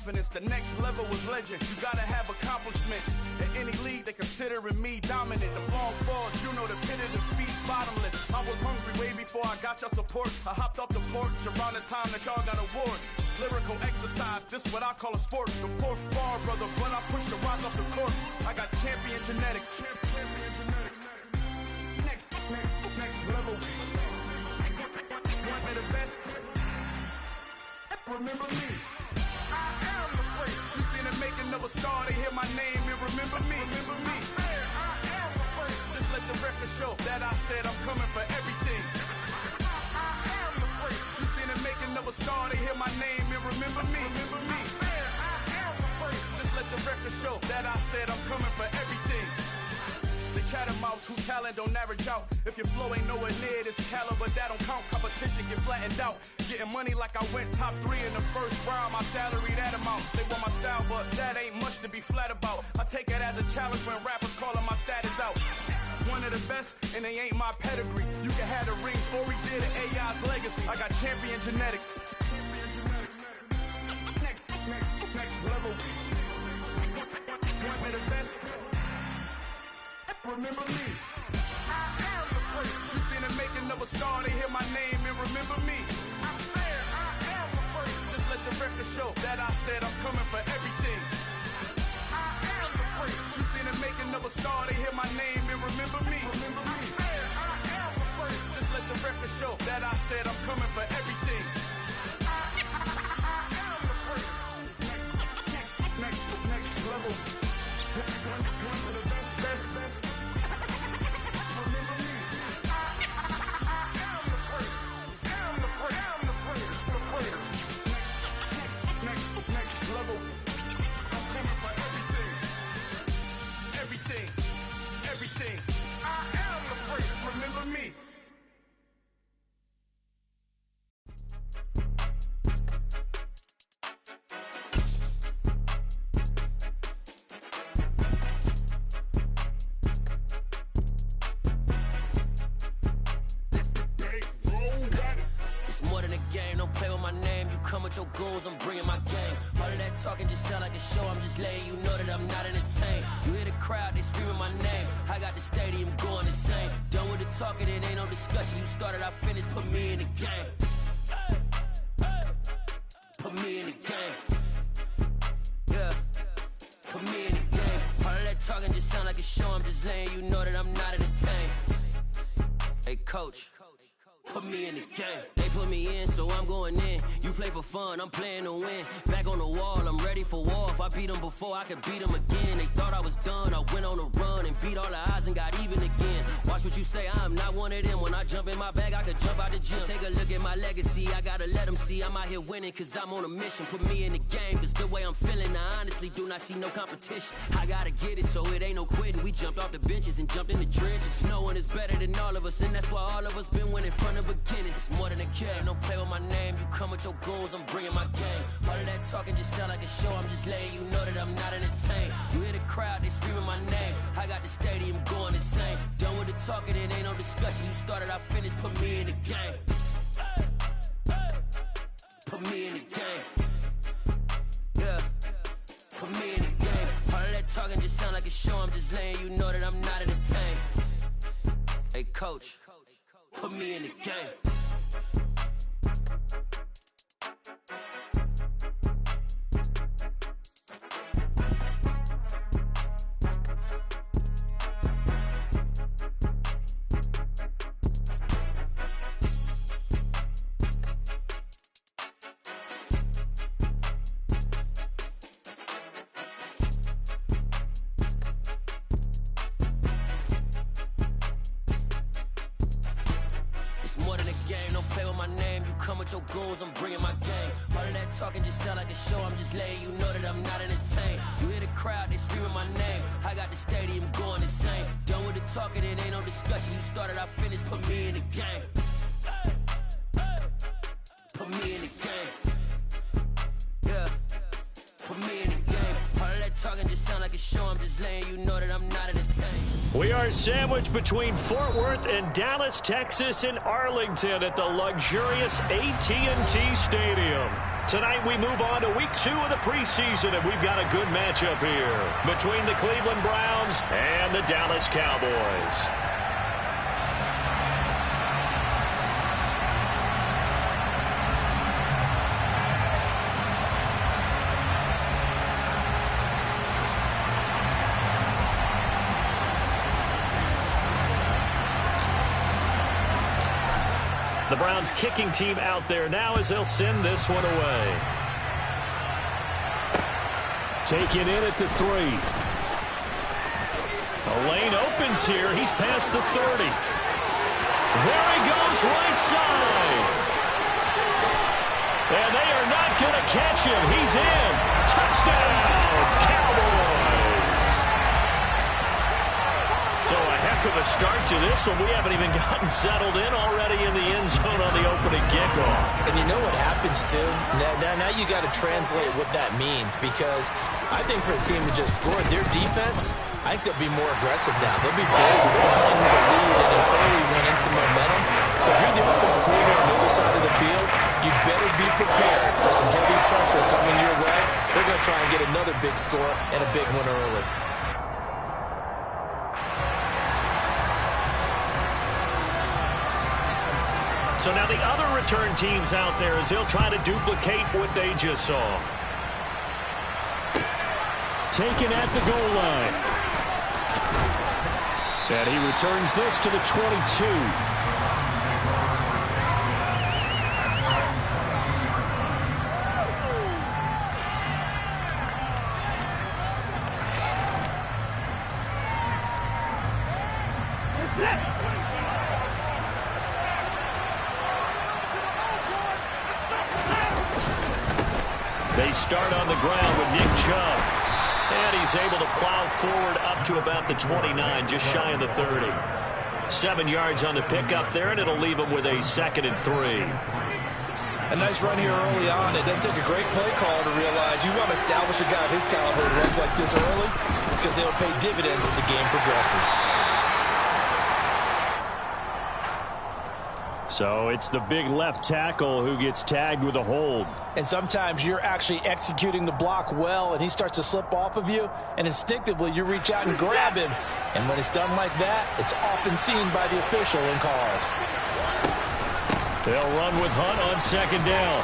confidence. The next level was legend. You gotta have accomplishments. In any league, they considering me dominant. The long falls, you know the pit of defeat, bottomless. I was hungry way before I got your support. I hopped off the porch around the time that y'all got awards. Lyrical exercise, this what I call a sport. The fourth bar, brother, when I push the rock off the court. I got champion genetics. Champion genetics. Next level. One of the best. Remember me. I am the great. You seen the making of a star, they hear my name and remember me. Remember me. I am the great. Just let the record show that I said I'm coming for everything. I am the great. You seen the making of a star, they hear my name and remember me. Remember me. I am the great. Just let the record show that I said I'm coming for everything. The catamounts who talent don't average out. If your flow ain't nowhere near this caliber, that don't count. Competition get flattened out. Getting money like I went top 3 in the first round. My salary that amount. They want my style, but that ain't much to be flat about. I take it as a challenge when rappers calling my status out. One of the best, and they ain't my pedigree. You can have the rings, or we did it, AI's legacy. I got champion genetics. Next level. One of the best. Remember me. I am the great. You seen the making of a star, they hear my name and remember me. I am the great. Just let the record show that I said I'm coming for everything. I am the great. You seen the making of a star, they hear my name and remember me. Remember me. I am the great. Just let the record show that I said I'm coming for everything. I am the great. Next level. One of the best. Remember me. I am the great. I'm the great. Next level. I'm coming for everything. I am the great. Remember me. Come with your goons, I'm bringing my gang. All of that talking just sound like a show. I'm just letting you know that I'm not entertained. You hear the crowd, they screaming my name. I got the stadium going insane. Done with the talking, it ain't no discussion. You started, I finished, put me in the game. Put me in the game. Yeah, put me in the game. All of that talking just sound like a show. I'm just letting you know that I'm not entertained. Hey coach, put me in the game. They put me in, so I'm going in. You play for fun, I'm playing to win. Back on the wall, I'm ready for war. If I beat them before, I could beat them again. They thought I was done, I went on a run and beat all the odds and got even again. Watch what you say, I'm not one of them. When I jump in my bag, I could jump out the gym. Take a look at my legacy, I gotta let them see I'm out here winning, cause I'm on a mission. Put me in the game, cause the way I'm feeling, I honestly do not see no competition. I gotta get it, so it ain't no quitting. We jumped off the benches and jumped in the trenches. No one is better than all of us, and that's why all of us been winning from the beginning. It's more than a kid, don't play with my name. You come with your goons, I'm bringing my game. All of that talking just sound like a show. I'm just letting you know that I'm not entertained. You hear the crowd, they screaming my name. I got the stadium going insane. Done with the talking, it ain't no discussion. You started, I finished, put me in the game. Put me in the game. Yeah, put me in the game. All of that talking just sound like a show. I'm just letting you know that I'm not entertained. Hey coach, put me in the game. Your goons, I'm bringing my game. All of that talking just sound like a show. I'm just letting you know that I'm not entertained. You hear the crowd, they screaming my name. I got the stadium going insane. Done with the talking, it ain't no discussion. You started, I finished, put me in the game. Put me in the game. Yeah, put me in the game. All of that talking talking just sound like a show. I'm just letting you know that I'm not entertained. We are sandwiched between Fort Worth and Dallas, Texas, and Arlington at the luxurious AT&T Stadium. Tonight we move on to week 2 of the preseason, and we've got a good matchup here between the Cleveland Browns and the Dallas Cowboys. The Browns kicking team out there now as they'll send this one away. Taken in at the 3. A lane opens here. He's past the 30. There he goes right side. And they are not going to catch him. He's in. Touchdown, Cowboys. So a heck of a start to this one. We haven't even gotten settled in already in the end zone on the opening kickoff. And you know what happens, too? Now you got to translate what that means, because I think for a team to just score their defense, I think they'll be more aggressive now. They'll be bolder. They're playing with a lead and an early one and some momentum. So if you're the offensive coordinator on the other side of the field, you better be prepared for some heavy pressure coming your way. They're going to try and get another big score and a big one early. So now the other return teams out there as they'll try to duplicate what they just saw. Taken at the goal line. And he returns this to the 22. They start on the ground with Nick Chubb. And he's able to plow forward up to about the 29, just shy of the 30. 7 yards on the pickup there, and it'll leave him with a 2nd and 3. A nice run here early on. It doesn't take a great play caller to realize you want to establish a guy of his caliber who runs like this early, because they'll pay dividends as the game progresses. So it's the big left tackle who gets tagged with a hold. And sometimes you're actually executing the block well, and he starts to slip off of you, and instinctively you reach out and grab him. And when it's done like that, it's often seen by the official and called. They'll run with Hunt on 2nd down.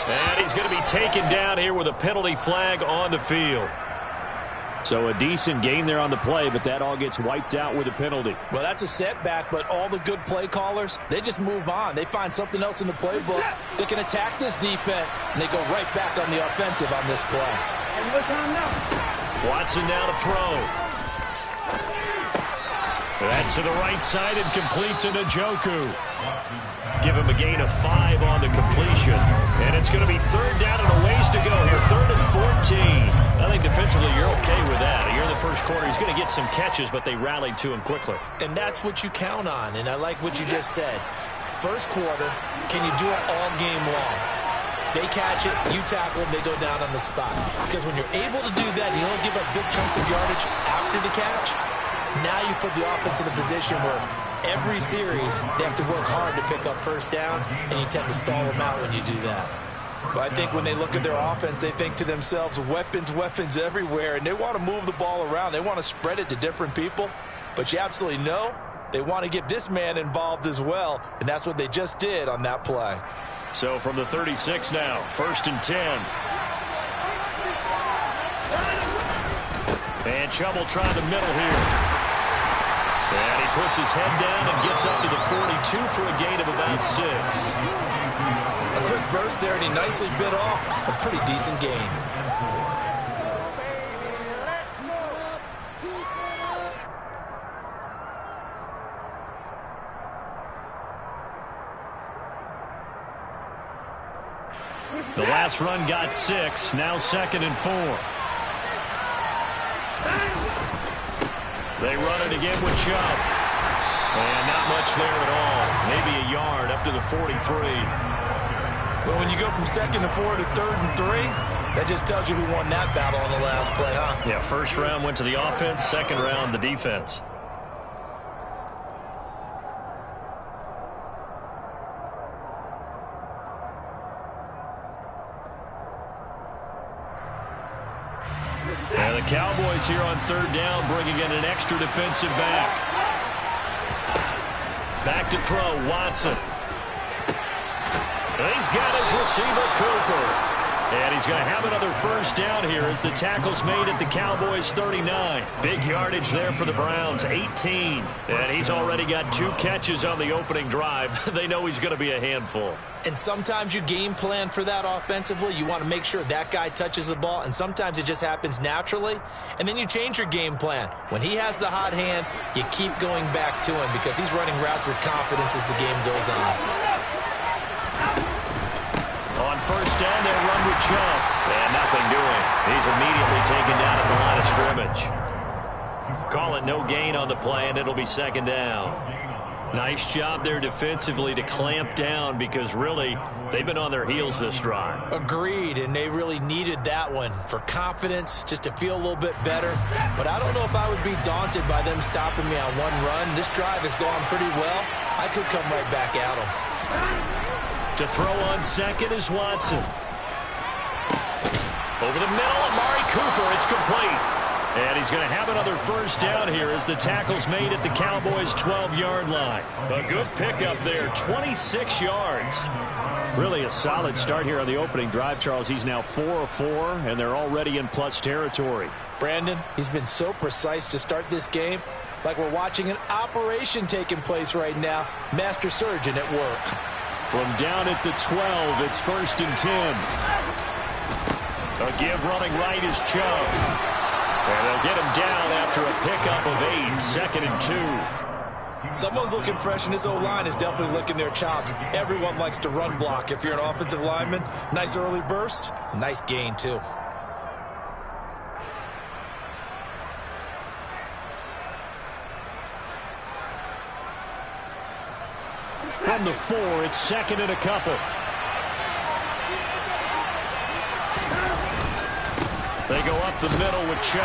And he's going to be taken down here with a penalty flag on the field. So a decent gain there on the play, but that all gets wiped out with a penalty. Well, that's a setback, but all the good play callers, they just move on. They find something else in the playbook. They can attack this defense, and they go right back on the offensive on this play. Watson now to throw. That's to the right side and complete to Njoku. Give him a gain of 5 on the completion. And it's going to be 3rd down and a ways to go here. 3rd and 14. I think defensively you're okay with that. Here in the first quarter, he's going to get some catches, but they rallied to him quickly. And that's what you count on, and I like what you just said. First quarter, can you do it all game long? They catch it, you tackle them, they go down on the spot. Because when you're able to do that, you don't give up big chunks of yardage after the catch. Now you put the offense in a position where every series they have to work hard to pick up first downs, and you tend to stall them out when you do that. But I think when they look at their offense, they think to themselves, weapons, weapons everywhere, and they want to move the ball around. They want to spread it to different people. But you absolutely know they want to get this man involved as well, and that's what they just did on that play. So from the 36 now, 1st and 10. And Chubb will try the middle here. And he puts his head down and gets up to the 42 for a gain of about 6. A quick burst there, and he nicely bit off a pretty decent gain. The last run got 6, now 2nd and 4. They run it again with Chubb. And not much there at all. Maybe a yard up to the 43. Well, when you go from 2nd and 4 to 3rd and 3, That just tells you who won that battle on the last play, huh? Yeah, first round went to the offense, second round the defense. And the Cowboys here on third down, bringing in an extra defensive back. Back to throw, Watson. And he's got his receiver, Cooper. And he's going to have another first down here as the tackle's made at the Cowboys' 39. Big yardage there for the Browns, 18. And he's already got 2 catches on the opening drive. They know he's going to be a handful. And sometimes you game plan for that offensively. You want to make sure that guy touches the ball, and sometimes it just happens naturally. And then you change your game plan. When he has the hot hand, you keep going back to him because he's running routes with confidence as the game goes on. On first down, they'll run with Chubb. And nothing doing. He's immediately taken down at the line of scrimmage. Call it no gain on the play, and it'll be second down. Nice job there defensively to clamp down because really they've been on their heels this drive. Agreed, and they really needed that one for confidence, just to feel a little bit better. But I don't know if I would be daunted by them stopping me on one run. This drive has gone pretty well. I could come right back at them. To throw on second is Watson. Over the middle, Amari Cooper. It's complete. And he's going to have another first down here as the tackle's made at the Cowboys' 12-yard line. A good pickup there, 26 yards. Really a solid start here on the opening drive, Charles. He's now 4 of 4, and they're already in plus territory. Brandon, he's been so precise to start this game, like we're watching an operation taking place right now. Master surgeon at work. From down at the 12, it's 1st and 10. A give running right is Chubb. And they'll get him down after a pickup of 8, 2nd and 2. Someone's looking fresh, and his O-line is definitely licking their chops. Everyone likes to run block if you're an offensive lineman. Nice early burst, nice gain, too. From the 4, it's 2nd and a couple. They go up the middle with Chubb.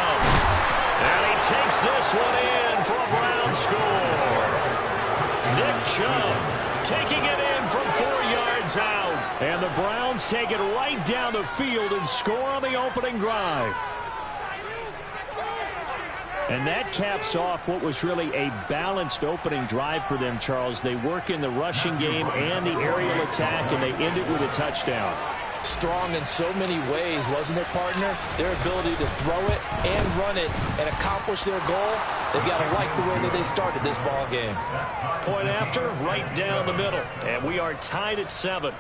And he takes this one in for a Brown score. Nick Chubb taking it in from 4 yards out. And the Browns take it right down the field and score on the opening drive. And that caps off what was really a balanced opening drive for them, Charles. They work in the rushing game and the aerial attack, and they end it with a touchdown. Strong in so many ways, wasn't it, partner? Their ability to throw it and run it and accomplish their goal, they've got to like the way that they started this ball game. Point after, right down the middle. And we are tied at 7.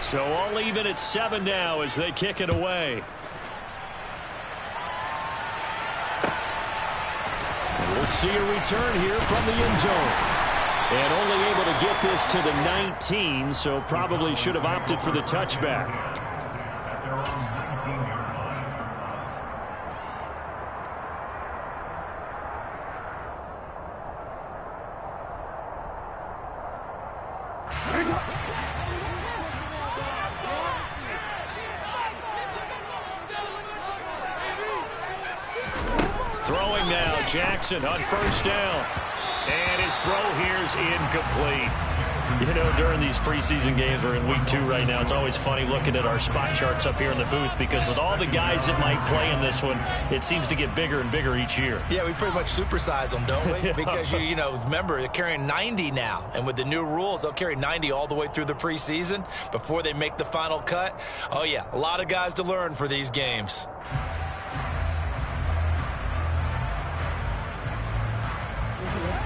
So all even at 7 now as they kick it away. And we'll see a return here from the end zone. And only able to get this to the 19, so probably should have opted for the touchback. Throwing now, Jackson on first down. And his throw here is incomplete. You know, during these preseason games, we're in week 2 right now. It's always funny looking at our spot charts up here in the booth because with all the guys that might play in this one, it seems to get bigger and bigger each year. Yeah, we pretty much supersize them, don't we? Yeah. Because, you know, remember, they're carrying 90 now. And with the new rules, they'll carry 90 all the way through the preseason before they make the final cut. Oh, yeah, a lot of guys to learn for these games.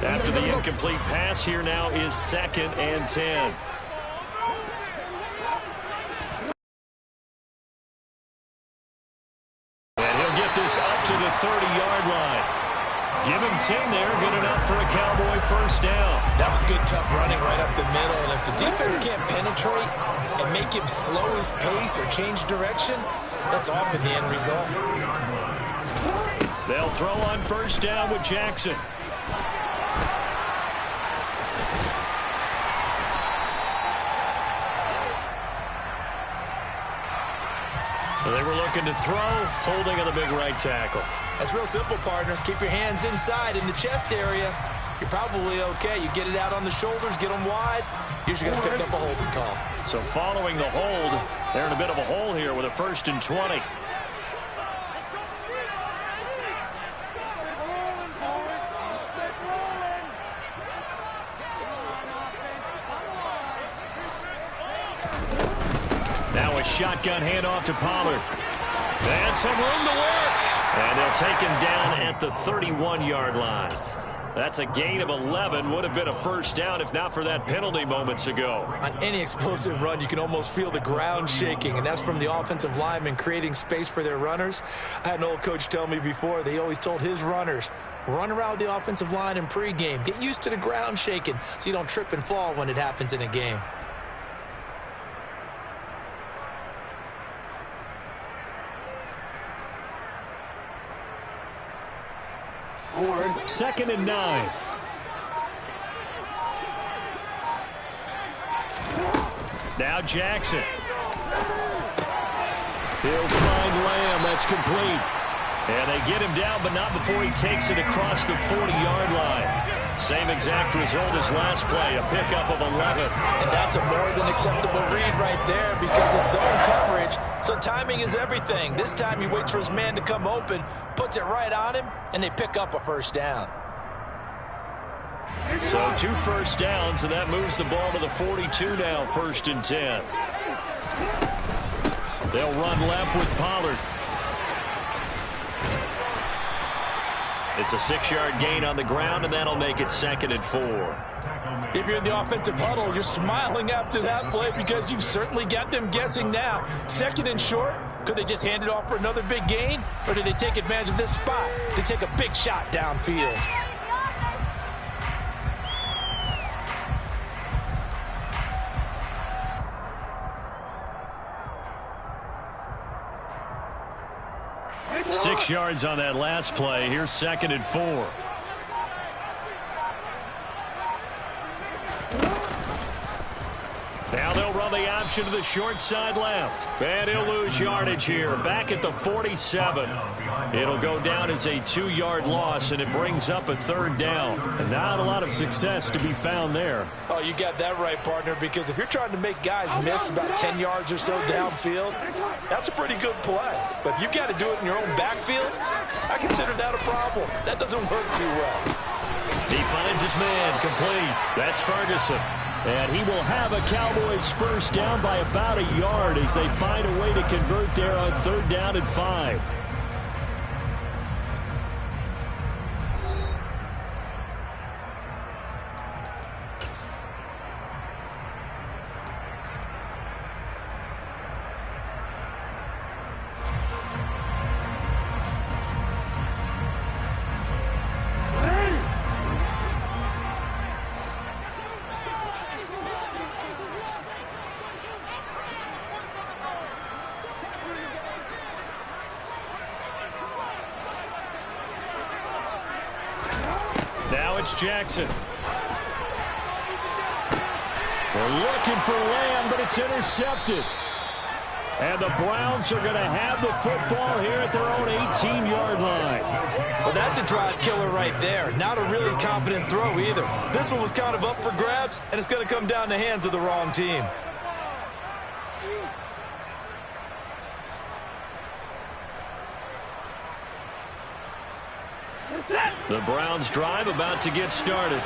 After the incomplete pass, here now is 2nd and 10. And he'll get this up to the 30-yard line. Give him 10 there. Good enough for a Cowboy first down. That was good, tough running right up the middle. And if the defense can't penetrate and make him slow his pace or change direction, that's often the end result. They'll throw on first down with Jackson. So they were looking to throw, holding on the big right tackle. That's real simple, partner. Keep your hands inside in the chest area. You're probably okay. You get it out on the shoulders, get them wide. Usually going to pick up a holding call. So following the hold, they're in a bit of a hole here with a 1st and 20. Now a shotgun handoff to Pollard. And some room to work. And they'll take him down at the 31-yard line. That's a gain of 11. Would have been a first down if not for that penalty moments ago. On any explosive run, you can almost feel the ground shaking, and that's from the offensive linemen creating space for their runners. I had an old coach tell me before, they always told his runners, run around the offensive line in pregame. Get used to the ground shaking so you don't trip and fall when it happens in a game. Second and 9. Now Jackson. He'll find Lamb. That's complete. And they get him down, but not before he takes it across the 40-yard line. Same exact result as last play, a pickup of 11. And that's a more than acceptable read right there because it's zone coverage, so timing is everything. This time he waits for his man to come open, puts it right on him, and they pick up a first down. So 2 first downs, and that moves the ball to the 42 now, 1st and 10. They'll run left with Pollard. It's a 6-yard gain on the ground, and that'll make it 2nd and 4. If you're in the offensive huddle, you're smiling after that play because you've certainly got them guessing now. 2nd and short, could they just hand it off for another big gain? Or do they take advantage of this spot to take a big shot downfield? Six yards on that last play. Here's 2nd and 4. Now they'll run the option to the short side left. And he'll lose yardage here. Back at the 47. It'll go down as a 2-yard loss, and it brings up a 3rd down. And not a lot of success to be found there. Oh, you got that right, partner, because if you're trying to make guys miss about 10 yards or so downfield, that's a pretty good play. But if you've got to do it in your own backfield, I consider that a problem. That doesn't work too well. He finds his man complete. That's Ferguson. And he will have a Cowboys first down by about a yard as they find a way to convert there on 3rd down and 5. Now it's Jackson. They're looking for Lamb, but it's intercepted. And the Browns are going to have the football here at their own 18-yard line. Well, that's a drive killer right there. Not a really confident throw either. This one was kind of up for grabs, and it's going to come down the hands of the wrong team. The Browns drive about to get started.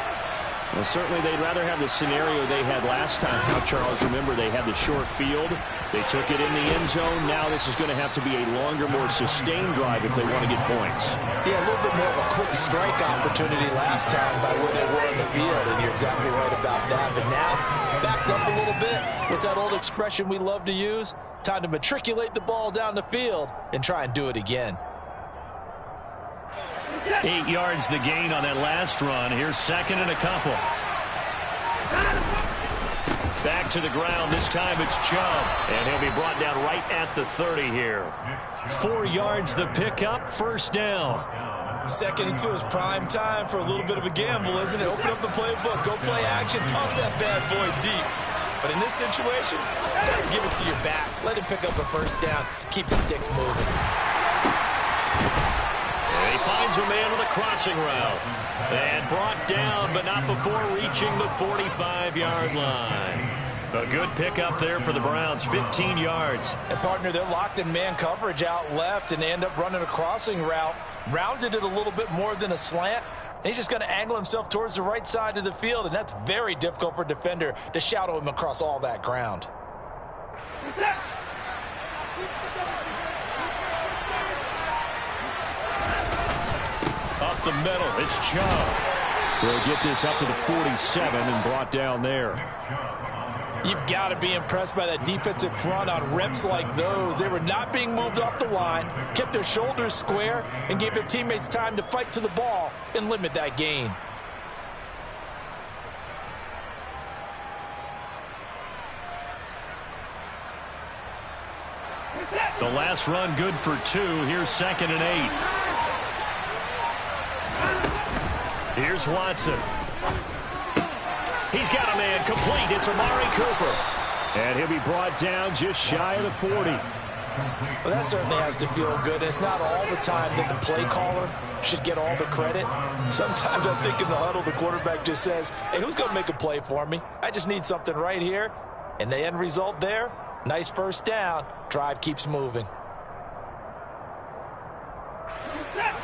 Well, certainly they'd rather have the scenario they had last time. Now, Charles, remember, they had the short field. They took it in the end zone. Now this is going to have to be a longer, more sustained drive if they want to get points. Yeah, a little bit more of a quick strike opportunity last time by where they were in the field, and you're exactly right about that. But now, backed up a little bit. What's that old expression we love to use? Time to matriculate the ball down the field and try and do it again. 8 yards the gain on that last run. Here's second and a couple. Back to the ground. This time it's Chubb. And he'll be brought down right at the 30 here. 4 yards the pickup. First down. 2nd and 2 is prime time for a little bit of a gamble, isn't it? Open up the playbook. Go play action. Toss that bad boy deep. But in this situation, give it to your back. Let him pick up a first down. Keep the sticks moving. And he finds a man with a crossing route. And brought down, but not before reaching the 45-yard line. A good pickup there for the Browns, 15 yards. And, partner, they're locked in man coverage out left, and they end up running a crossing route. Rounded it a little bit more than a slant. And he's just going to angle himself towards the right side of the field, and that's very difficult for a defender to shadow him across all that ground. Up the middle, it's Chubb. We'll get this up to the 47 and brought down there. You've got to be impressed by that defensive front on reps like those. They were not being moved off the line, kept their shoulders square, and gave their teammates time to fight to the ball and limit that gain. The last run good for 2. Here's 2nd and 8. Here's Watson. He's got a man complete. It's Amari Cooper. And he'll be brought down just shy of the 40. Well, that certainly has to feel good. It's not all the time that the play caller should get all the credit. Sometimes I think in the huddle, the quarterback just says, hey, who's going to make a play for me? I just need something right here. And the end result there, nice first down. Drive keeps moving.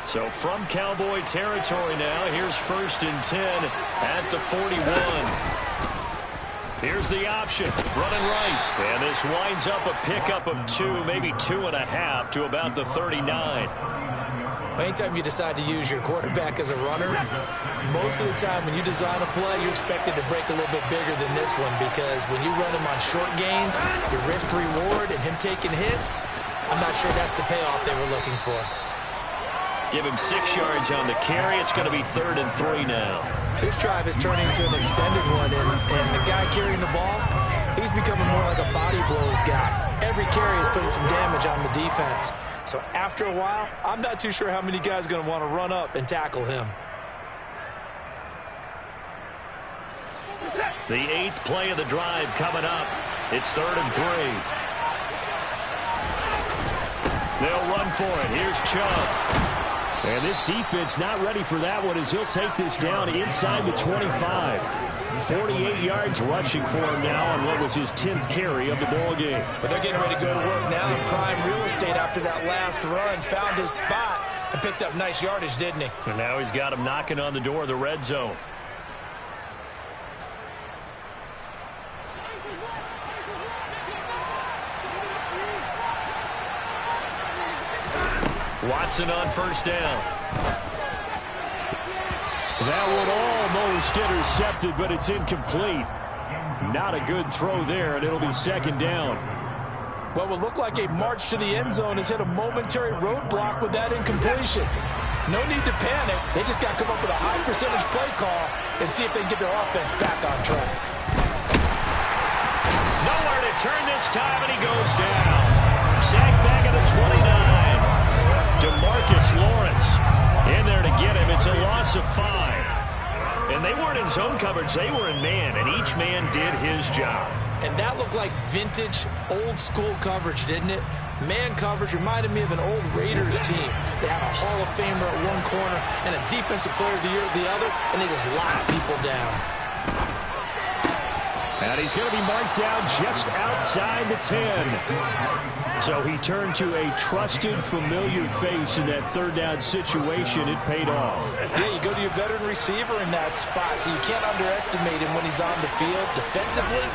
So from Cowboy territory now, here's 1st and 10 at the 41. Here's the option, running right. And this winds up a pickup of 2, maybe 2.5 to about the 39. Anytime you decide to use your quarterback as a runner, most of the time when you design a play, you're expected to break a little bit bigger than this one, because when you run him on short gains, your risk-reward and him taking hits, I'm not sure that's the payoff they were looking for. Give him 6 yards on the carry. It's going to be 3rd and 3 now. This drive is turning into an extended one, and the guy carrying the ball, he's becoming more like a body blows guy. Every carry is putting some damage on the defense. So after a while, I'm not too sure how many guys are going to want to run up and tackle him. The 8th play of the drive coming up. It's 3rd and 3. They'll run for it. Here's Chubb. And this defense not ready for that one, as he'll take this down inside the 25. 48 yards rushing for him now on what was his 10th carry of the ball game. But they're getting ready to go to work now in prime real estate after that last run. Found his spot and picked up nice yardage, didn't he? And now he's got him knocking on the door of the red zone. Watson on first down. That one almost intercepted, but it's incomplete. Not a good throw there, and it'll be 2nd down. What will look like a march to the end zone has hit a momentary roadblock with that incompletion. No need to panic. They just got to come up with a high percentage play call and see if they can get their offense back on track. Nowhere to turn this time, and he goes down. Sacked back at the 29. DeMarcus Lawrence in there to get him. It's a loss of 5. And they weren't in zone coverage. They were in man, and each man did his job. And that looked like vintage, old-school coverage, didn't it? Man coverage reminded me of an old Raiders team. They had a Hall of Famer at one corner and a Defensive Player of the Year at the other, and they just locked people down. And he's going to be marked down just outside the 10. So he turned to a trusted, familiar face in that 3rd down situation. It paid off. Yeah, you go to your veteran receiver in that spot, so you can't underestimate him when he's on the field. Defensively,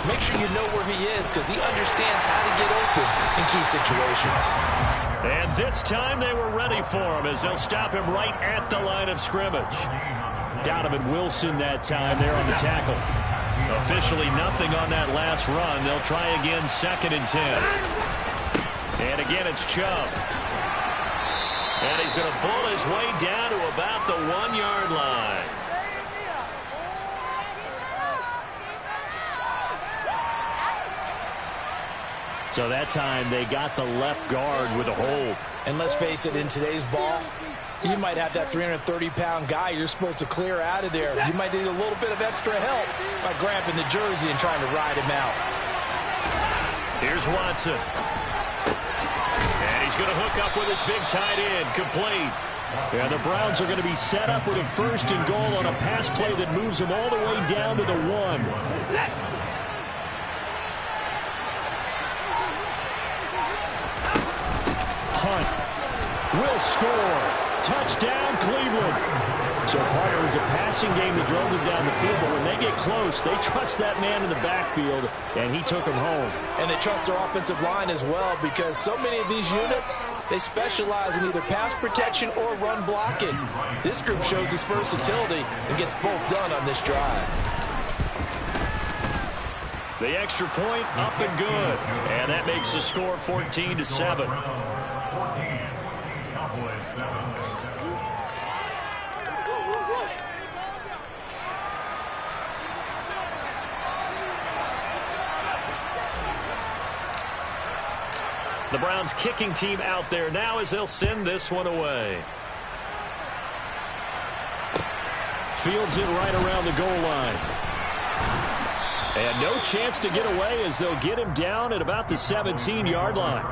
make sure you know where he is, because he understands how to get open in key situations. And this time they were ready for him, as they'll stop him right at the line of scrimmage. Donovan Wilson that time there on the tackle. Officially nothing on that last run. They'll try again, 2nd and 10. And again, it's Chubb. And he's going to bull his way down to about the 1-yard line. So that time they got the left guard with a hold. And let's face it, in today's ball, you might have that 330-pound guy you're supposed to clear out of there. You might need a little bit of extra help by grabbing the jersey and trying to ride him out. Here's Watson. And he's going to hook up with his big tight end, complete. And the Browns are going to be set up with a 1st and goal on a pass play that moves them all the way down to the 1. Hunt will score. Touchdown, Cleveland. So part of it was a passing game that drove them down the field, but when they get close, they trust that man in the backfield, and he took them home. And they trust their offensive line as well, because so many of these units, they specialize in either pass protection or run blocking. This group shows its versatility and gets both done on this drive. The extra point up and good, and that makes the score 14-7. The Browns kicking team out there now as they'll send this one away. Fields it right around the goal line. And no chance to get away as they'll get him down at about the 17-yard line.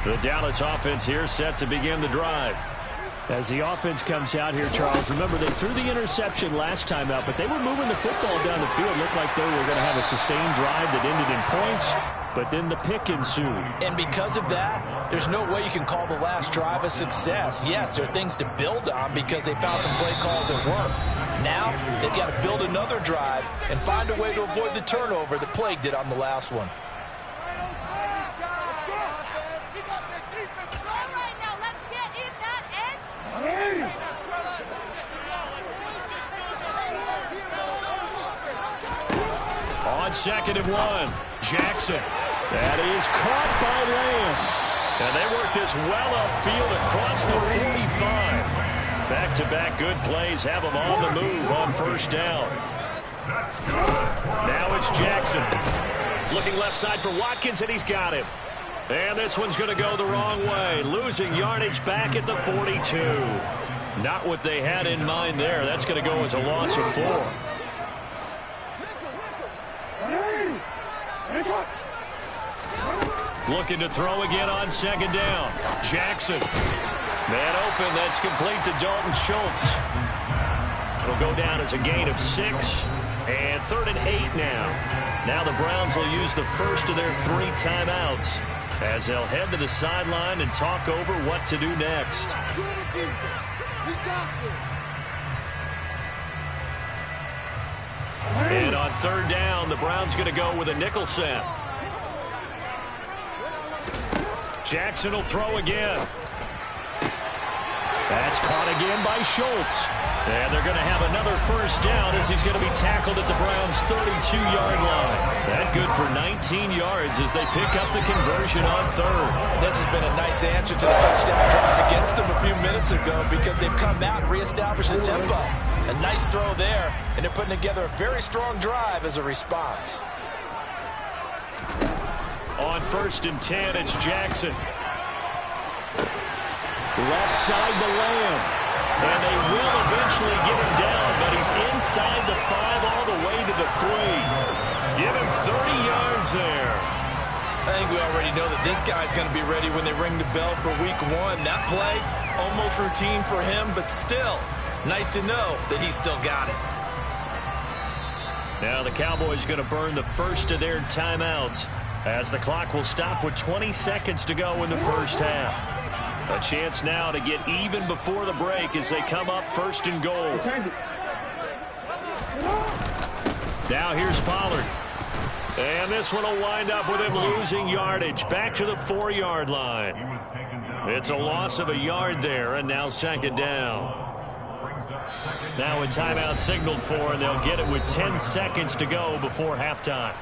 The Dallas offense here set to begin the drive. As the offense comes out here, Charles, remember they threw the interception last time out, but they were moving the football down the field. Looked like they were going to have a sustained drive that ended in points, but then the pick ensued. And because of that, there's no way you can call the last drive a success. Yes, there are things to build on because they found some play calls that work. Now they've got to build another drive and find a way to avoid the turnover that plagued it on the last one. On 2nd and 1, Jackson. That is caught by Lamb. And they work this well upfield across the 45. Back-to-back good plays have them on the move on 1st down. Now it's Jackson. Looking left side for Watkins, and he's got him. And this one's going to go the wrong way. Losing yardage back at the 42. Not what they had in mind there. That's going to go as a loss of 4. Looking to throw again on 2nd down. Jackson. Man open. That's complete to Dalton Schultz. It'll go down as a gain of 6. And 3rd and 8 now. Now the Browns will use the first of their 3 timeouts as they'll head to the sideline and talk over what to do next. And on 3rd down, the Browns going to go with a nickel set. Jackson will throw again. That's caught again by Schultz. And they're going to have another 1st down as he's going to be tackled at the Browns' 32-yard line. That good for 19 yards as they pick up the conversion on 3rd. This has been a nice answer to the touchdown drive against them a few minutes ago because they've come out and reestablished the tempo. A nice throw there, and they're putting together a very strong drive as a response. On 1st and 10, it's Jackson. Left side to Lamb. And they will eventually get him down, but he's inside the 5 all the way to the 3. Give him 30 yards there. I think we already know that this guy's going to be ready when they ring the bell for week 1. That play, almost routine for him, but still, nice to know that he's still got it. Now the Cowboys going to burn the first of their timeouts as the clock will stop with 20 seconds to go in the first half. A chance now to get even before the break as they come up 1st and goal. Now here's Pollard. And this one will wind up with him losing yardage back to the 4-yard line. It's a loss of a yard there, and now 2nd down. Now a timeout signaled for, and they'll get it with 10 seconds to go before halftime.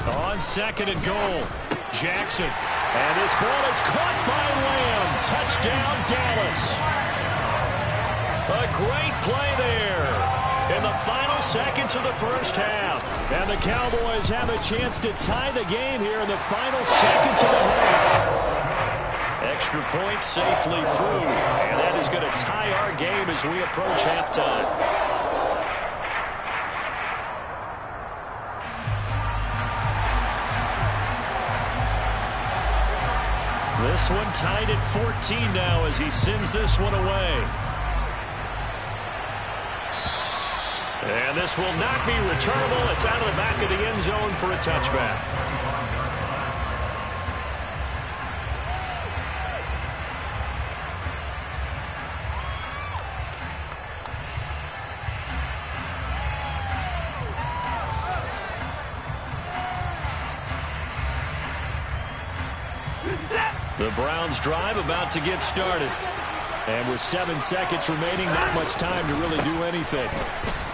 On second and goal, Jackson. And this ball is caught by Lamb. Touchdown, Dallas. A great play there in the final seconds of the first half. And the Cowboys have a chance to tie the game here in the final seconds of the half. Extra point safely through. And that is going to tie our game as we approach halftime. This one tied at 14 now as he sends this one away. And this will not be returnable. It's out of the back of the end zone for a touchback. The Browns drive about to get started. And with 7 seconds remaining, not much time to really do anything.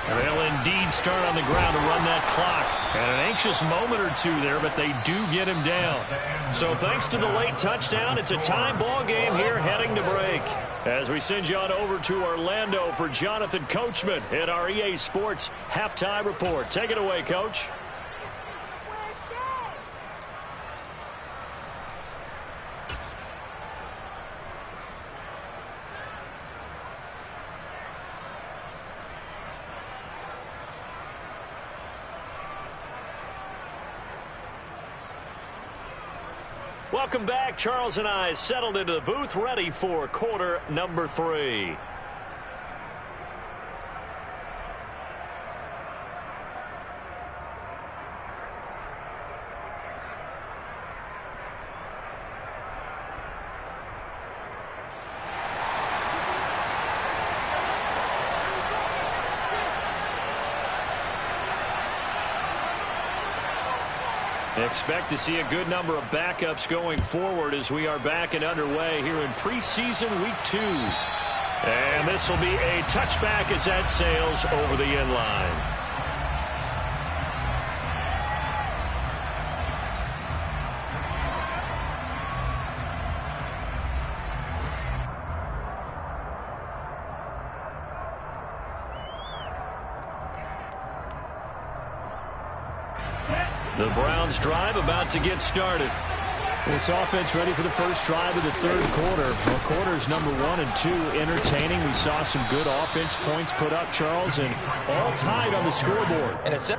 They'll indeed start on the ground to run that clock. And an anxious moment or two there, but they do get him down. So thanks to the late touchdown, it's a tie ball game here heading to break. As we send you on over to Orlando for Jonathan Coachman in our EA Sports Halftime Report. Take it away, Coach. Welcome back. Charles and I settled into the booth, ready for quarter number 3. Expect to see a good number of backups going forward as we are back and underway here in preseason week 2. And this will be a touchback as that sails over the end line. The Browns drive about to get started. This offense ready for the first drive of the third quarter. Well, quarters number 1 and 2 entertaining. We saw some good offense points put up, Charles, and all tied on the scoreboard. And it's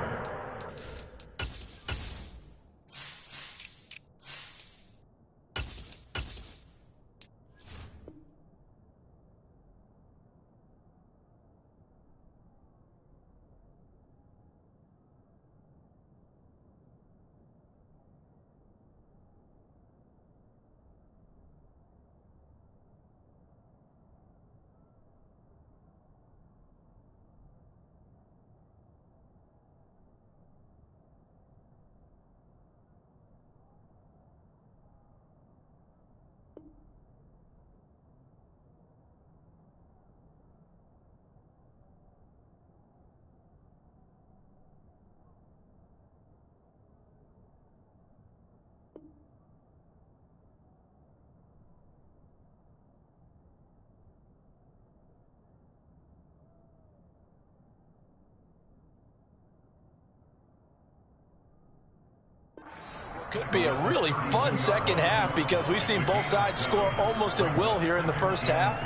could be a really fun second half because we've seen both sides score almost at will here in the first half.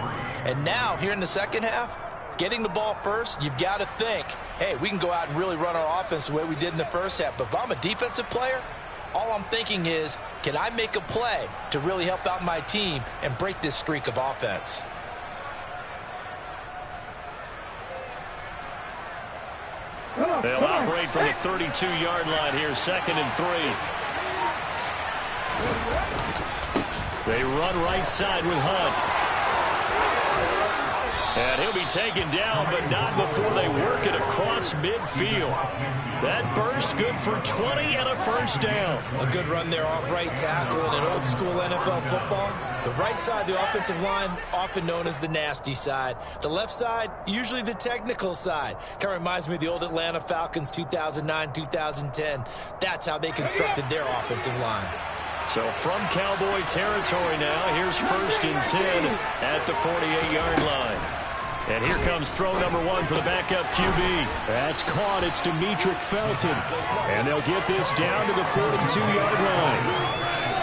And now, here in the second half, getting the ball first, you've got to think, hey, we can go out and really run our offense the way we did in the first half. But if I'm a defensive player, all I'm thinking is, can I make a play to really help out my team and break this streak of offense? They'll operate from the 32-yard line here, 2nd and 3. They run right side with Hunt. And he'll be taken down, but not before they work it across midfield. That burst good for 20 and a first down. A good run there off right tackle in an old school NFL football. The right side, the offensive line, often known as the nasty side. The left side, usually the technical side. Kind of reminds me of the old Atlanta Falcons 2009-2010. That's how they constructed their offensive line. So from Cowboy territory now, here's 1st and 10 at the 48-yard line. And here comes throw number 1 for the backup QB. That's caught. It's Demetric Felton. And they'll get this down to the 42-yard line.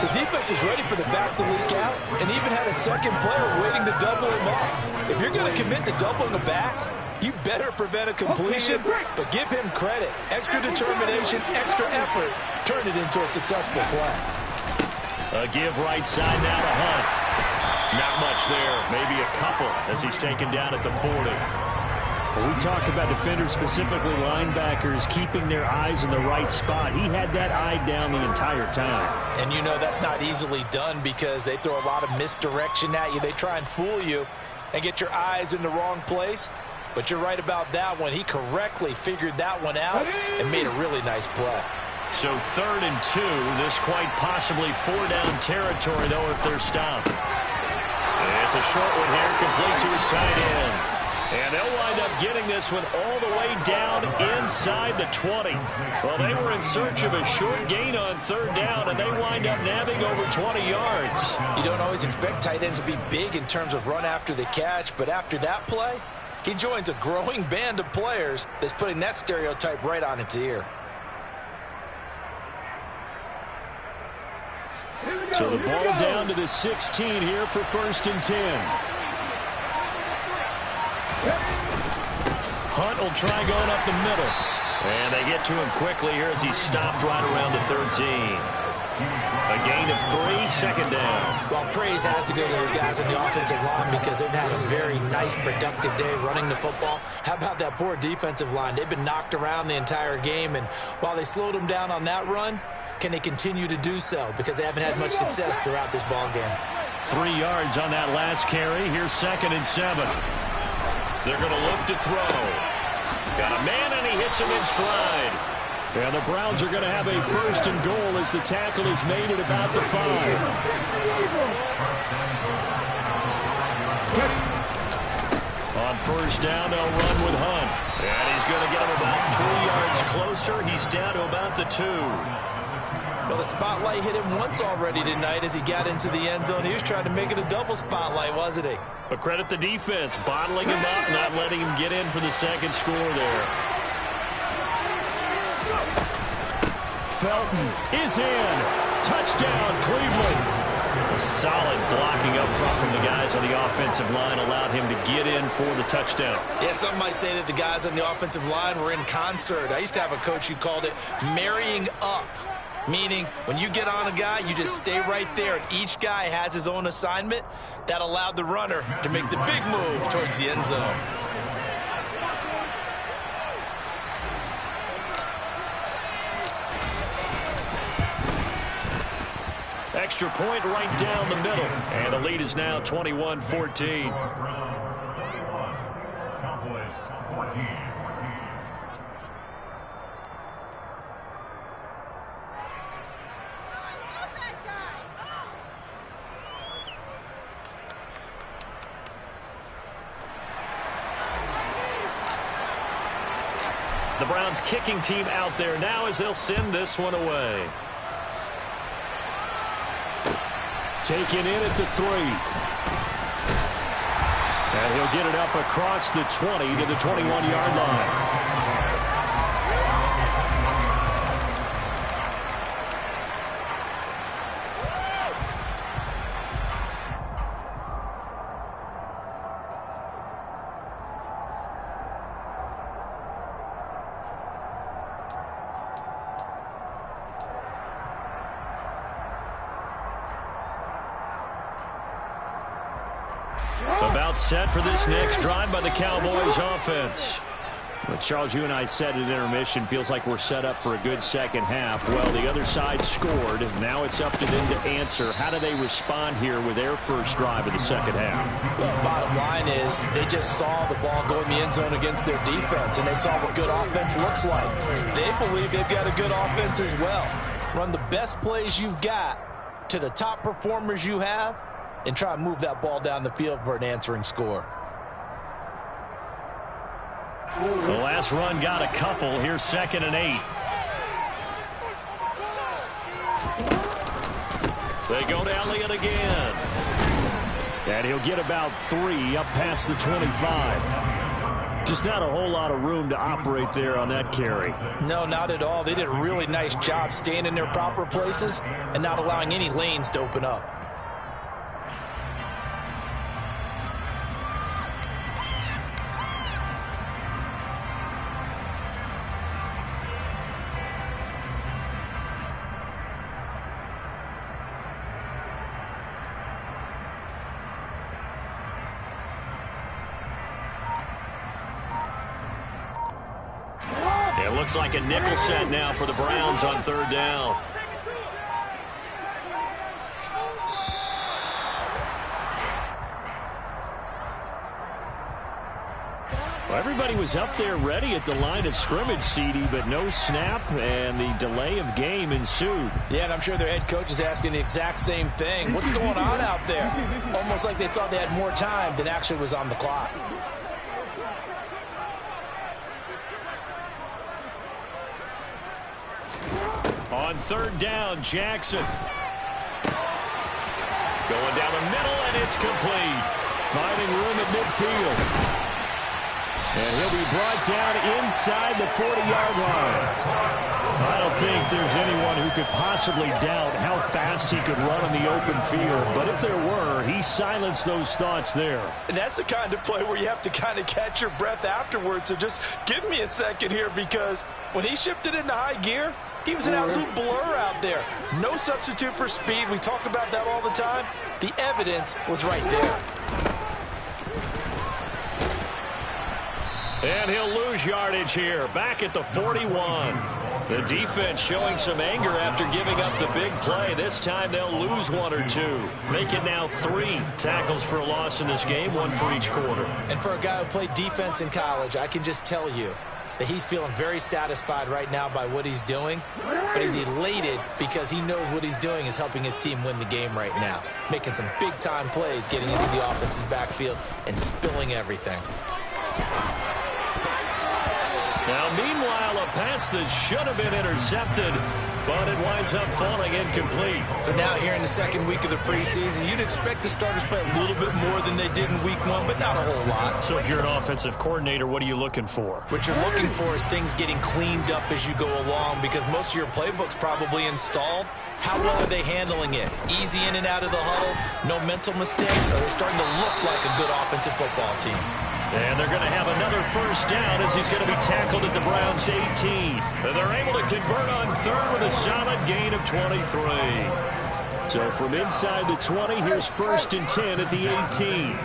The defense was ready for the back to leak out and even had a second player waiting to double him up. If you're going to commit to doubling the back, you better prevent a completion, but give him credit. Extra determination, extra effort, turned it into a successful play. A give right side now to Hunt. Not much there. Maybe a couple as he's taken down at the 40. When we talk about defenders, specifically linebackers, keeping their eyes in the right spot, he had that eye down the entire time. And you know that's not easily done because they throw a lot of misdirection at you. They try and fool you and get your eyes in the wrong place. But you're right about that one. He correctly figured that one out and made a really nice play. So 3rd and 2. This quite possibly 4-down territory, though, if they're stopped. It's a short one here, complete to his tight end. And they'll wind up getting this one all the way down inside the 20. Well, they were in search of a short gain on 3rd down, and they wind up nabbing over 20 yards. You don't always expect tight ends to be big in terms of run after the catch, but after that play, he joins a growing band of players that's putting that stereotype right on its ear. So the ball down to the 16 here for 1st and 10. Hunt will try going up the middle. And they get to him quickly here as he stopped right around the 13. A gain of 3, 2nd down. Well, praise has to go to the guys on the offensive line because they've had a very nice, productive day running the football. How about that poor defensive line? They've been knocked around the entire game, and while they slowed them down on that run, can they continue to do so? Because they haven't had much success throughout this ball game. 3 yards on that last carry. Here's 2nd and 7. They're going to look to throw. Got a man, and he hits him in stride. And the Browns are going to have a 1st and goal as the tackle is made at about the 5. On 1st down, they'll run with Hunt. And he's going to get him about 3 yards closer. He's down to about the 2. Well, the spotlight hit him once already tonight as he got into the end zone. He was trying to make it a double spotlight, wasn't he? But credit the defense, bottling him up, not letting him get in for the 2nd score there. Felton is in. Touchdown, Cleveland. A solid blocking up front from the guys on the offensive line allowed him to get in for the touchdown. Yeah, some might say that the guys on the offensive line were in concert. I used to have a coach who called it marrying up, meaning when you get on a guy, you just stay right there, and each guy has his own assignment. That allowed the runner to make the big move towards the end zone. Extra point right down the middle. And the lead is now 21-14. Cowboys 14. The Browns kicking team out there now as they'll send this one away. Taken in at the 3. And he'll get it up across the 20 to the 21-yard line. About set for this next drive by the Cowboys offense. Well, Charles, you and I said at intermission, feels like we're set up for a good second half. Well, the other side scored. Now it's up to them to answer. How do they respond here with their first drive of the second half? Well, bottom line is they just saw the ball go in the end zone against their defense, and they saw what good offense looks like. They believe they've got a good offense as well. Run the best plays you've got to the top performers you have, and try to move that ball down the field for an answering score. The last run got a couple. Here's 2nd and 8. They go to Elliott again. And he'll get about 3 up past the 25. Just not a whole lot of room to operate there on that carry. No, not at all. They did a really nice job staying in their proper places and not allowing any lanes to open up. It looks like a nickel set now for the Browns on 3rd down. Well, everybody was up there ready at the line of scrimmage, CD, but no snap, and the delay of game ensued. Yeah, and I'm sure their head coach is asking the exact same thing. What's going on out there? Almost like they thought they had more time than actually was on the clock. On 3rd down, Jackson. Going down the middle, and it's complete. Finding room at midfield. And he'll be brought down inside the 40-yard line. I don't think there's anyone who could possibly doubt how fast he could run on the open field. But if there were, he silenced those thoughts there. And that's the kind of play where you have to kind of catch your breath afterwards. So just give me a second here, because when he shifted into high gear, he was an absolute blur out there. No substitute for speed. We talk about that all the time. The evidence was right there. And he'll lose yardage here, back at the 41. The defense showing some anger after giving up the big play. This time they'll lose 1 or 2. Make it now 3 tackles for a loss in this game, 1 for each quarter. And for a guy who played defense in college, I can just tell you that he's feeling very satisfied right now by what he's doing, but he's elated because he knows what he's doing is helping his team win the game right now, making some big-time plays, getting into the offense's backfield and spilling everything. Now, meanwhile, a pass that should have been intercepted, but it winds up falling incomplete. So now here in the second week of the preseason, you'd expect the starters play a little bit more than they did in week 1, but not a whole lot. So if you're an offensive coordinator, what are you looking for? What you're looking for is things getting cleaned up as you go along, because most of your playbook's probably installed. How well are they handling it? Easy in and out of the huddle, no mental mistakes, or are they starting to look like a good offensive football team? And they're going to have another first down as he's going to be tackled at the Browns' 18. And they're able to convert on 3rd with a solid gain of 23. So from inside the 20, here's 1st and 10 at the 18.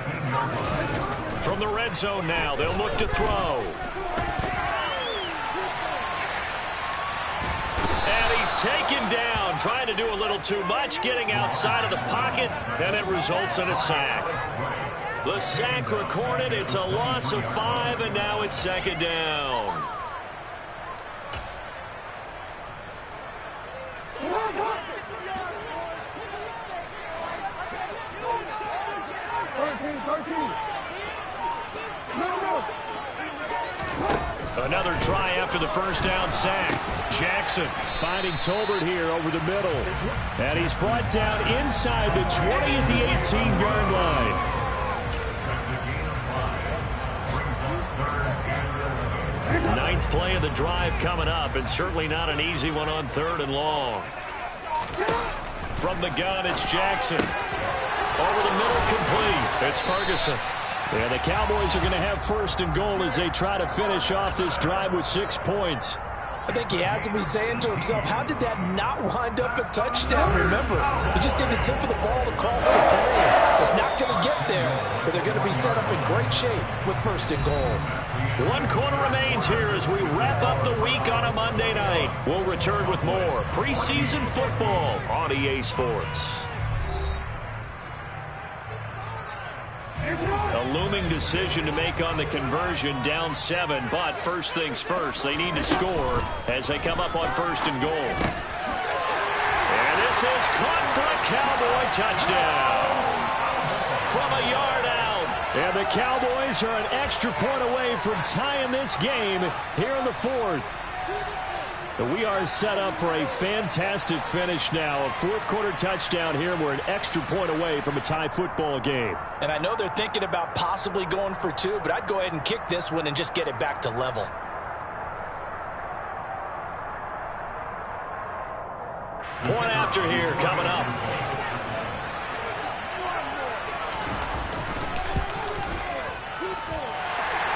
From the red zone now, they'll look to throw. And he's taken down, trying to do a little too much, getting outside of the pocket, and it results in a sack. The sack recorded. It's a loss of 5, and now it's 2nd down. Another try after the first down sack. Jackson finding Tolbert here over the middle. And he's brought down inside the 20 at the 18-yard line. Ninth play of the drive coming up, and certainly not an easy one on 3rd and long. From the gun, it's Jackson. Over the middle, complete. It's Ferguson. And the Cowboys are going to have 1st and goal as they try to finish off this drive with 6 points. I think he has to be saying to himself, how did that not wind up a touchdown? Remember, he just did the tip of the ball to cross the plane. It's not going to get there, but they're going to be set up in great shape with first and goal. 1 quarter remains here as we wrap up the week on a Monday night. We'll return with more preseason football on EA Sports. A looming decision to make on the conversion, down 7, but first things first, they need to score as they come up on first and goal. And this is caught for a Cowboy touchdown from a yard out. And the Cowboys are an extra point away from tying this game here in the 4th. We are set up for a fantastic finish now. A 4th quarter touchdown here. We're an extra point away from a tie football game. And I know they're thinking about possibly going for 2, but I'd go ahead and kick this one and just get it back to level. Point after here coming up.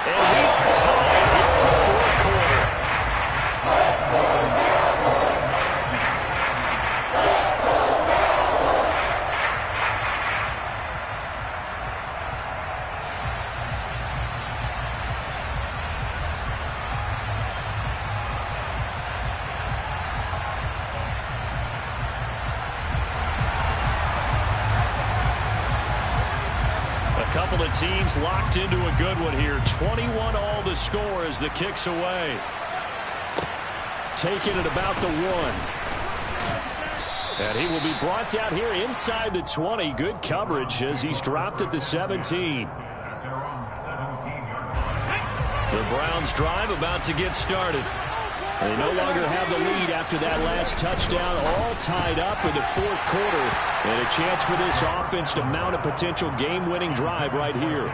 And we are tied here in the 4th quarter. Couple of teams locked into a good one here. 21 all the score as the kick's away. Taking it about the 1. And he will be brought down here inside the 20. Good coverage as he's dropped at the 17. The Browns drive about to get started. They no longer have the lead after that last touchdown, all tied up in the 4th quarter. And a chance for this offense to mount a potential game-winning drive right here.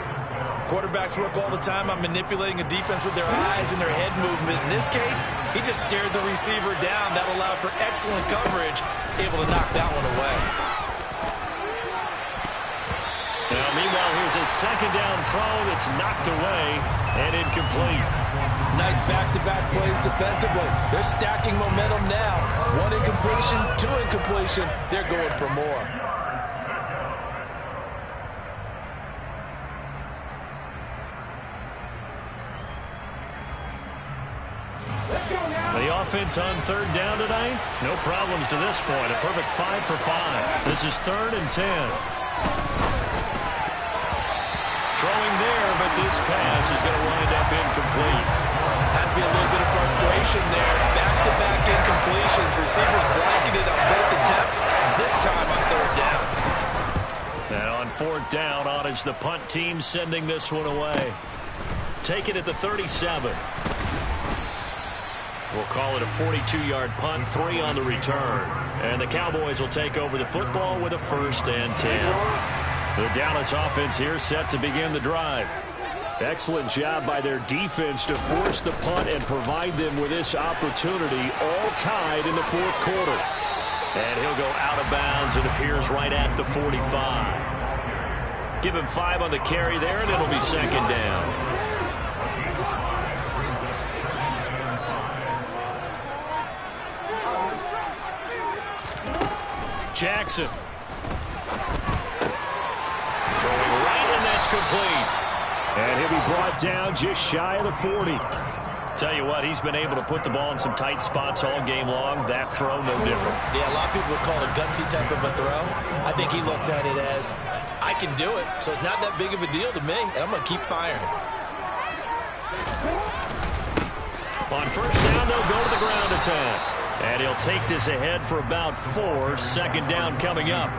Quarterbacks work all the time on manipulating a defense with their eyes and their head movement. In this case, he just stared the receiver down. That allowed for excellent coverage, able to knock that one away. Now, meanwhile, here's a 2nd down throw that's knocked away and incomplete. Nice back-to-back plays defensively. They're stacking momentum now. 1 incompletion, 2 incompletion. They're going for more. The offense on 3rd down tonight, no problems to this point. A perfect 5 for 5. This is 3rd and 10. Throwing there, but this pass is going to wind up incomplete. Has to be a little bit of frustration there. Back-to-back incompletions. Receivers blanketed on both attempts, this time on 3rd down. And on 4th down, on is the punt team sending this one away. Take it at the 37. We'll call it a 42-yard punt, 3 on the return. And the Cowboys will take over the football with a 1st and 10. The Dallas offense here set to begin the drive. Excellent job by their defense to force the punt and provide them with this opportunity, all tied in the 4th quarter. And he'll go out of bounds. It appears right at the 45. Give him 5 on the carry there, and it'll be 2nd down. Jackson. Throwing right, and that's complete. And he'll be brought down just shy of the 40. Tell you what, he's been able to put the ball in some tight spots all game long. That throw, no different. Yeah, a lot of people would call it a gutsy type of a throw. I think he looks at it as, I can do it, so it's not that big of a deal to me, and I'm going to keep firing. On 1st down, they'll go to the ground attack. And he'll take this ahead for about 4. 2nd down coming up.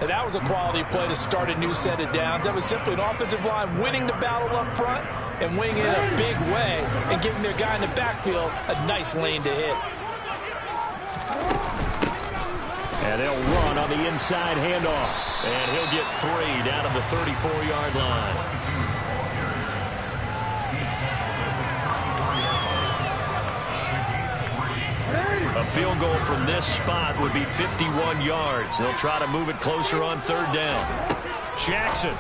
And that was a quality play to start a new set of downs. That was simply an offensive line winning the battle up front and winning it a big way and giving their guy in the backfield a nice lane to hit. And they'll run on the inside handoff. And he'll get 3 down to the 34-yard line. A field goal from this spot would be 51 yards. They'll try to move it closer on 3rd down. Jackson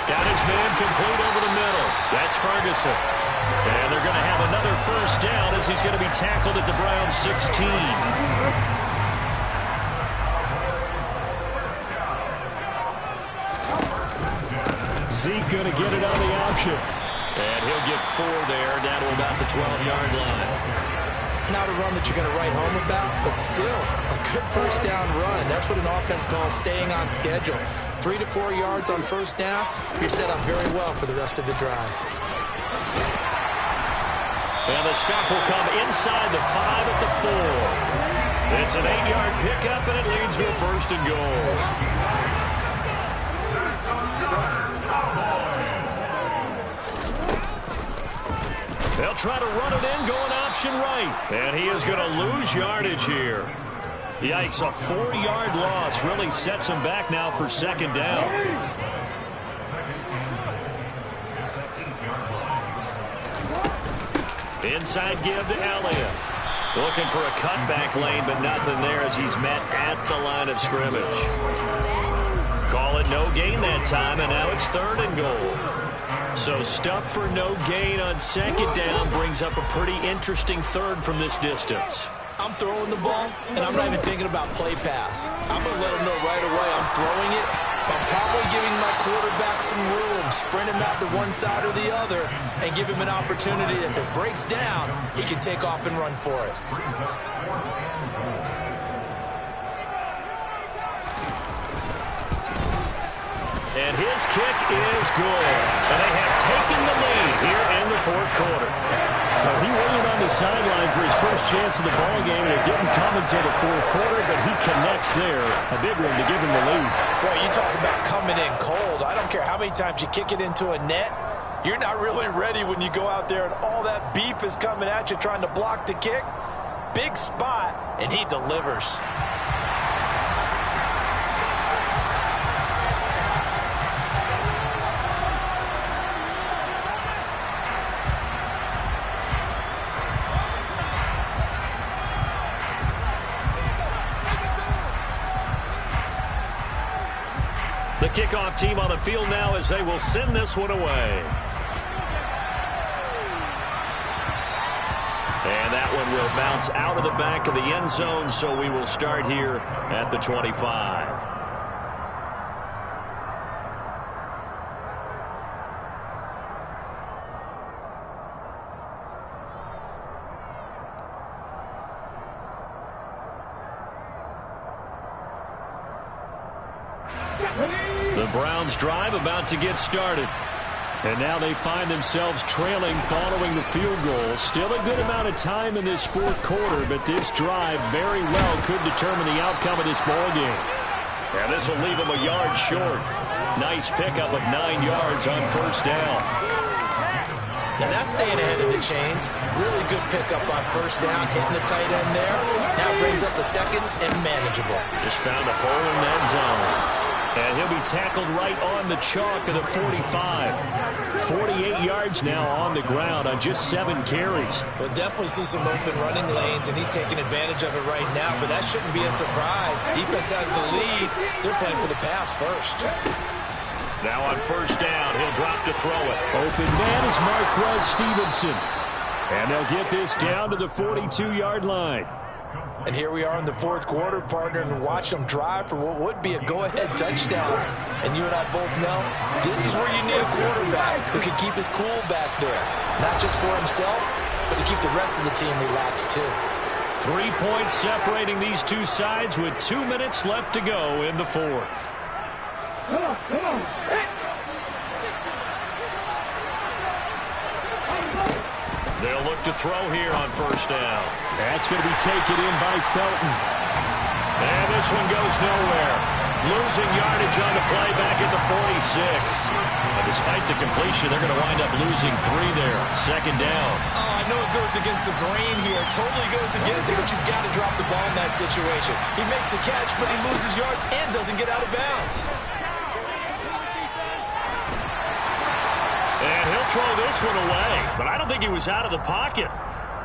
got his man complete over the middle. That's Ferguson. And they're going to have another 1st down as he's going to be tackled at the Browns 16. Zeke going to get it on the option. And he'll get 4 there, down to about the 12-yard line. Not a run that you're going to write home about, but still a good first down run. That's what an offense calls staying on schedule. 3 to 4 yards on first down, you're set up very well for the rest of the drive. And the stop will come inside the 5 at the 4. It's an 8-yard pickup, and it leads to a first and goal. They'll try to run it in, going option right. And he is going to lose yardage here. Yikes, a 4-yard loss really sets him back now for second down. Inside give to Elliott. Looking for a cutback lane, but nothing there as he's met at the line of scrimmage. Call it no gain that time, and now it's 3rd and goal. So stuff for no gain on second down brings up a pretty interesting 3rd from this distance. I'm throwing the ball, and I'm not even thinking about play pass. I'm going to let him know right away I'm throwing it. I'm probably giving my quarterback some room, sprint him out to one side or the other, and give him an opportunity. If it breaks down, he can take off and run for it. And his kick is good. And they have taken the lead here in the 4th quarter. So he waited on the sideline for his first chance of the ball game, and it didn't come until the 4th quarter, but he connects there. A big one to give him the lead. Boy, you talk about coming in cold. I don't care how many times you kick it into a net. You're not really ready when you go out there and all that beef is coming at you trying to block the kick. Big spot, and he delivers. The kickoff team on the field now as they will send this one away. And that one will bounce out of the back of the end zone, so we will start here at the 25. The Browns drive about to get started. And now they find themselves trailing following the field goal. Still a good amount of time in this 4th quarter, but this drive very well could determine the outcome of this ball game. And this will leave them a yard short. Nice pickup of 9 yards on first down. Now that's staying ahead of the chains. Really good pickup on first down, hitting the tight end there. Now brings up the second and manageable. Just found a hole in that zone. And he'll be tackled right on the chalk of the 45. 48 yards now on the ground on just 7 carries. We'll definitely see some open running lanes, and he's taking advantage of it right now, but that shouldn't be a surprise. Defense has the lead. They're playing for the pass first. Now on first down, he'll drop to throw it. Open man is Marquez Stevenson. And they'll get this down to the 42-yard line. And here we are in the 4th quarter, partner, and watch them drive for what would be a go-ahead touchdown. And you and I both know this is where you need a quarterback who can keep his cool back there. Not just for himself, but to keep the rest of the team relaxed too. 3 points separating these two sides with 2 minutes left to go in the 4th. They'll look to throw here on first down. That's going to be taken in by Felton. And this one goes nowhere. Losing yardage on the play back at the 46. And despite the completion, they're going to wind up losing 3 there. Second down. Oh, I know it goes against the grain here. Totally goes against it, but you've got to drop the ball in that situation. He makes a catch, but he loses yards and doesn't get out of bounds. And he'll throw this one away. But I don't think he was out of the pocket.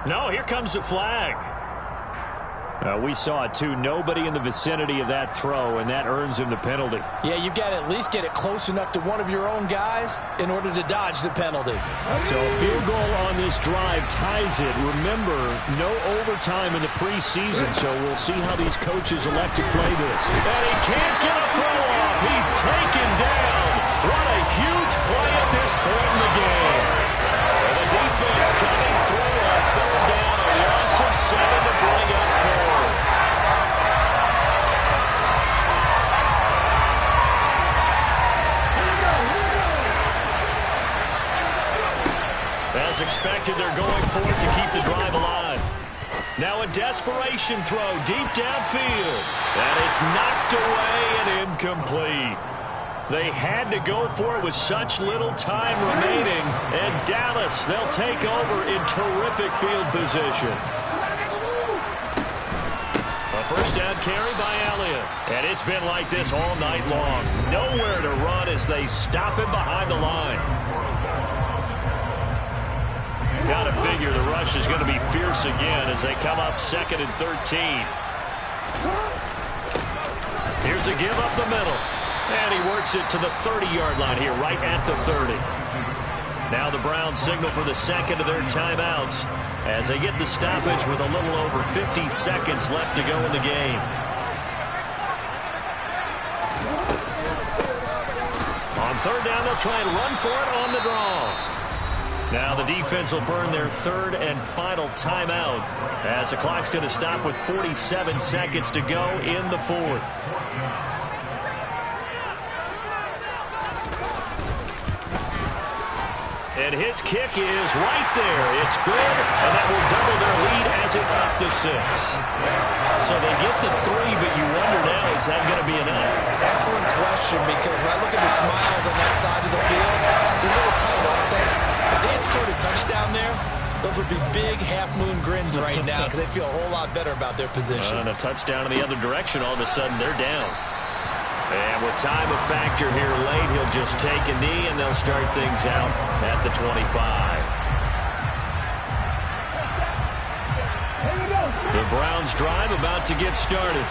No, here comes the flag. We saw it, too. Nobody in the vicinity of that throw, and that earns him the penalty. Yeah, you've got to at least get it close enough to one of your own guys in order to dodge the penalty. So a field goal on this drive ties it. Remember, no overtime in the preseason, so we'll see how these coaches elect to play this. And he can't get a throw off. He's taken down. What a huge play at this point in the game. And the defense coming through on third down, a loss of 7 to bring up fourth. As expected, they're going for it to keep the drive alive. Now a desperation throw deep downfield. And it's knocked away and incomplete. They had to go for it with such little time remaining. And Dallas, they'll take over in terrific field position. A first down carry by Elliott. And it's been like this all night long. Nowhere to run as they stop him behind the line. Got to figure the rush is going to be fierce again as they come up 2nd and 13. Here's a give up the middle. And he works it to the 30-yard line here, right at the 30. Now the Browns signal for the second of their timeouts as they get the stoppage with a little over 50 seconds left to go in the game. On third down, they'll try and run for it on the draw. Now the defense will burn their third and final timeout as the clock's going to stop with 47 seconds to go in the fourth. And his kick is right there. It's good, and that will double their lead as it's up to 6. So they get the 3, but you wonder now, is that going to be enough? Excellent question, because when I look at the smiles on that side of the field, they're a little tight, aren't they? If they had scored a touchdown there, those would be big half-moon grins right now because they'd feel a whole lot better about their position. And a touchdown in the other direction, all of a sudden they're down. And with time a factor here late, he'll just take a knee, and they'll start things out at the 25. The Browns drive about to get started.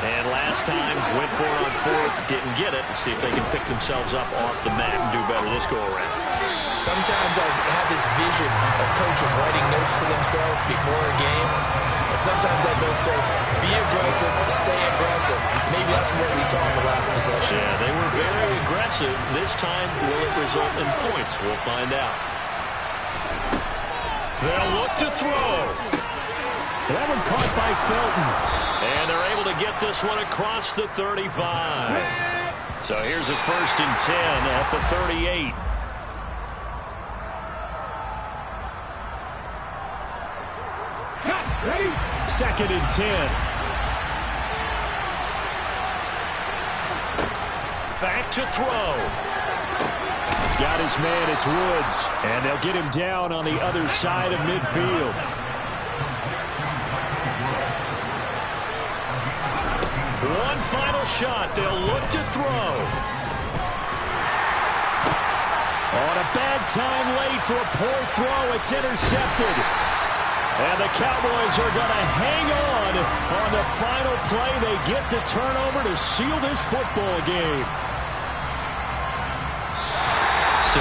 And last time, went for it on fourth, didn't get it. See if they can pick themselves up off the mat and do better this go-around. Sometimes I have this vision of coaches writing notes to themselves before a game. And sometimes that note says, be aggressive, stay aggressive. Maybe that's what we saw in the last possession. Yeah, they were very aggressive. This time, will it result in points? We'll find out. They'll look to throw. That one caught by Felton. And they're able to get this one across the 35. So here's a 1st and 10 at the 38. Ready? 2nd and 10. Back to throw. Got his man, it's Woods. And they'll get him down on the other side of midfield. One final shot. They'll look to throw. On a bad time late for a poor throw. It's intercepted. And the Cowboys are going to hang on the final play. They get the turnover to seal this football game.